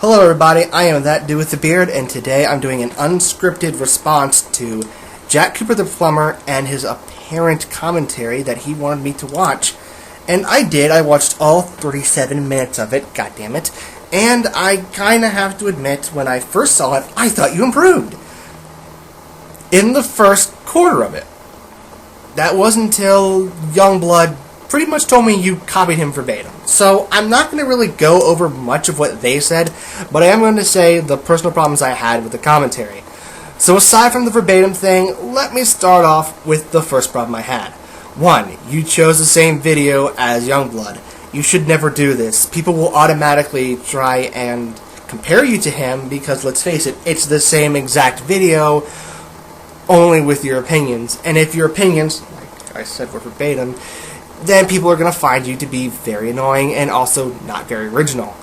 Hello everybody, I am That Dude with the Beard, and today I'm doing an unscripted response to Jack Cooper the Plumber and his apparent commentary that he wanted me to watch. And I did. I watched all 37 minutes of it, goddammit. And I kinda have to admit, when I first saw it, I thought you improved. In the first quarter of it. That wasn't until Youngblood pretty much told me you copied him verbatim. So I'm not going to really go over much of what they said, but I am going to say the personal problems I had with the commentary. So aside from the verbatim thing, let me start off with the first problem I had. 1. You chose the same video as Youngblood. You should never do this. People will automatically try and compare you to him because, let's face it, it's the same exact video, only with your opinions. And if your opinions, like I said, were verbatim, then people are going to find you to be very annoying and also not very original.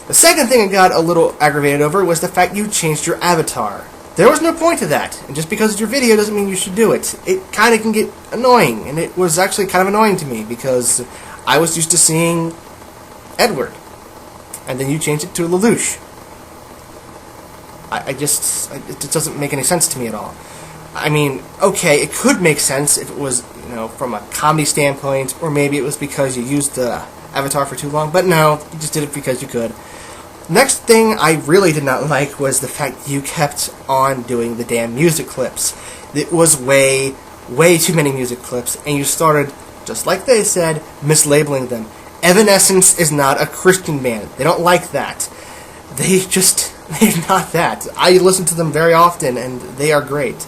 The second thing I got a little aggravated over was the fact you changed your avatar. There was no point to that, and just because it's your video doesn't mean you should do it. It kind of can get annoying, and it was actually kind of annoying to me because I was used to seeing Edward, and then you changed it to Lelouch. It just doesn't make any sense to me at all. I mean, okay, it could make sense if it was, from a comedy standpoint, or maybe it was because you used the avatar for too long, but no, you just did it because you could. Next thing I really did not like was the fact you kept on doing the damn music clips. It was way too many music clips, and you started, just like they said, mislabeling them. Evanescence is not a Christian band. They don't like that. They're not that. I listen to them very often, and they are great.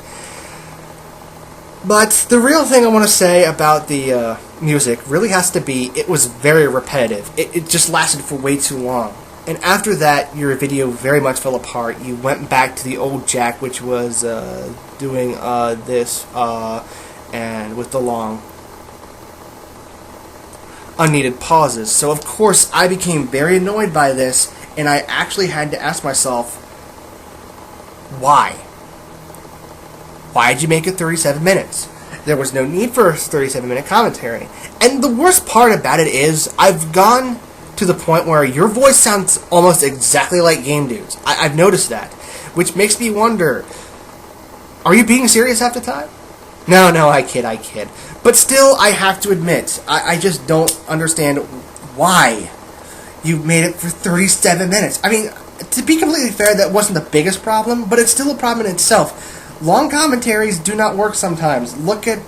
But the real thing I want to say about the music really has to be it was very repetitive. It just lasted for way too long. And after that, your video very much fell apart. You went back to the old Jack, which was doing this, and with the long, unneeded pauses. So of course, I became very annoyed by this, and I actually had to ask myself, why? Why did you make it 37 minutes? There was no need for a 37-minute commentary. And the worst part about it is, I've gone to the point where your voice sounds almost exactly like Game Dude's. I've noticed that. Which makes me wonder, are you being serious half the time? No, I kid. But still, I have to admit, I just don't understand why you made it for 37 minutes. I mean, to be completely fair, that wasn't the biggest problem, but it's still a problem in itself. Long commentaries do not work sometimes. Look at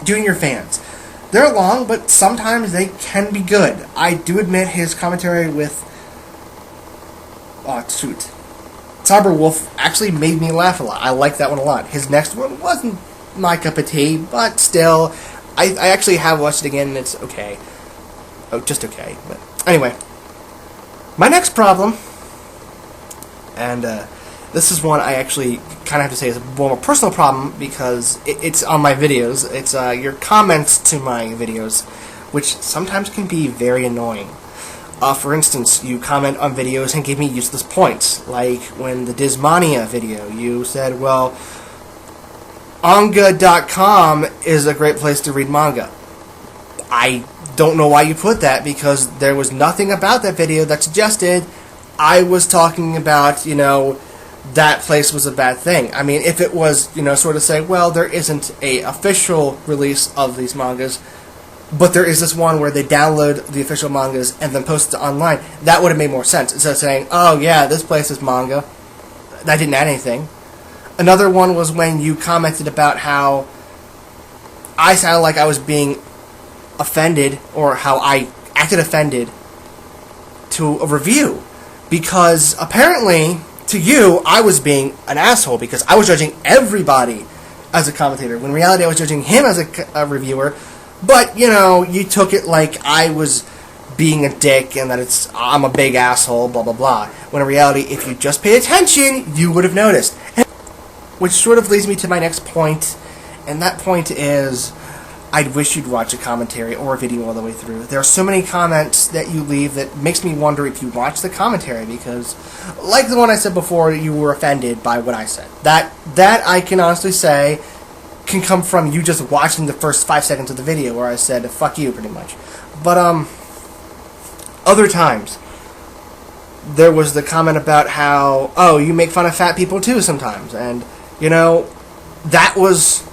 Junior Fans. They're long, but sometimes they can be good. I do admit his commentary with Cyberwolf actually made me laugh a lot. I like that one a lot. His next one wasn't my cup of tea, but still, I actually have watched it again, and it's okay. Oh, just okay. But anyway, my next problem, and this is one I actually kind of have to say is more of a personal problem because it's on my videos. It's your comments to my videos, which sometimes can be very annoying. For instance, you comment on videos and give me useless points, like when the Dismania video, you said, well, Anga.com is a great place to read manga. I don't know why you put that because there was nothing about that video that suggested I was talking about, that place was a bad thing. I mean, if it was, sort of say, well, there isn't a official release of these mangas, but there is this one where they download the official mangas and then post it online, that would have made more sense. Instead of saying, oh yeah, this place is manga. That didn't add anything. Another one was when you commented about how I sounded like I was being offended, or how I acted offended to a review. Because apparently, to you, I was being an asshole because I was judging everybody as a commentator, when in reality I was judging him as a reviewer, but, you took it like I was being a dick and that I'm a big asshole, blah, blah, blah. When in reality, if you just paid attention, you would have noticed. Which sort of leads me to my next point, and that point is, I'd wish you'd watch a commentary or a video all the way through. There are so many comments that you leave that makes me wonder if you watch the commentary, because, like the one I said before, you were offended by what I said. That I can honestly say can come from you just watching the first 5 seconds of the video where I said, fuck you, pretty much. But, other times, there was the comment about how, oh, you make fun of fat people too sometimes. And, that was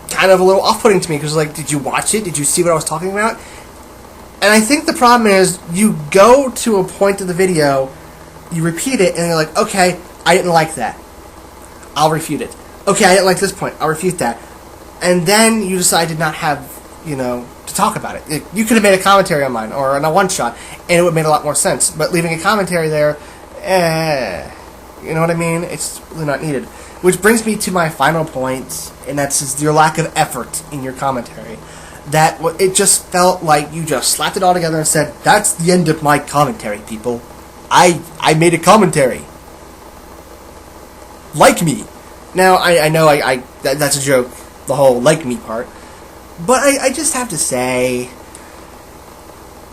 kind of a little off-putting to me, because, like, did you watch it? Did you see what I was talking about? And I think the problem is, you go to a point of the video, you repeat it, and you're like, okay, I didn't like that. I'll refute it. Okay, I didn't like this point. I'll refute that. And then you decide to not have, to talk about it. You could have made a commentary on mine, or on a one-shot, and it would have made a lot more sense. But leaving a commentary there, you know what I mean? It's really not needed. Which brings me to my final point, and that's your lack of effort in your commentary. That it just felt like you just slapped it all together and said, that's the end of my commentary, people. I made a commentary. Like me. Now, I know that's a joke, the whole like me part. But I just have to say,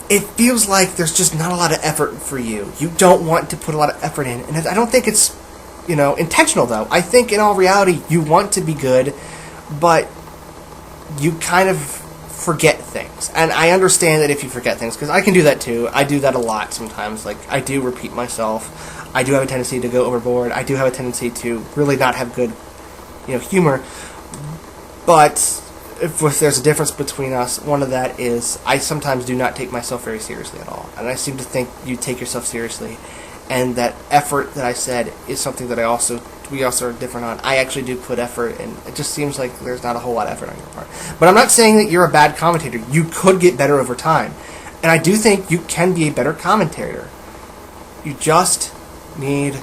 it feels like there's just not a lot of effort for you. You don't want to put a lot of effort in. And I don't think it's, intentional, though. I think in all reality, you want to be good, but you kind of forget things. And I understand that if you forget things, because I can do that too. I do that a lot sometimes. Like, I do repeat myself. I do have a tendency to go overboard. I do have a tendency to really not have good, humor. But if there's a difference between us, one of that is I sometimes do not take myself very seriously at all. And I seem to think you take yourself seriously. And that effort that I said is something that we also are different on. I actually do put effort, and it just seems like there's not a whole lot of effort on your part. But I'm not saying that you're a bad commentator. You could get better over time. And I do think you can be a better commentator. You just need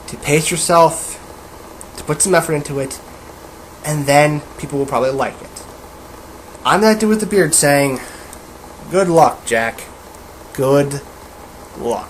to pace yourself, to put some effort into it, and then people will probably like it. I'm that dude with the beard saying, good luck, Jack. Good luck.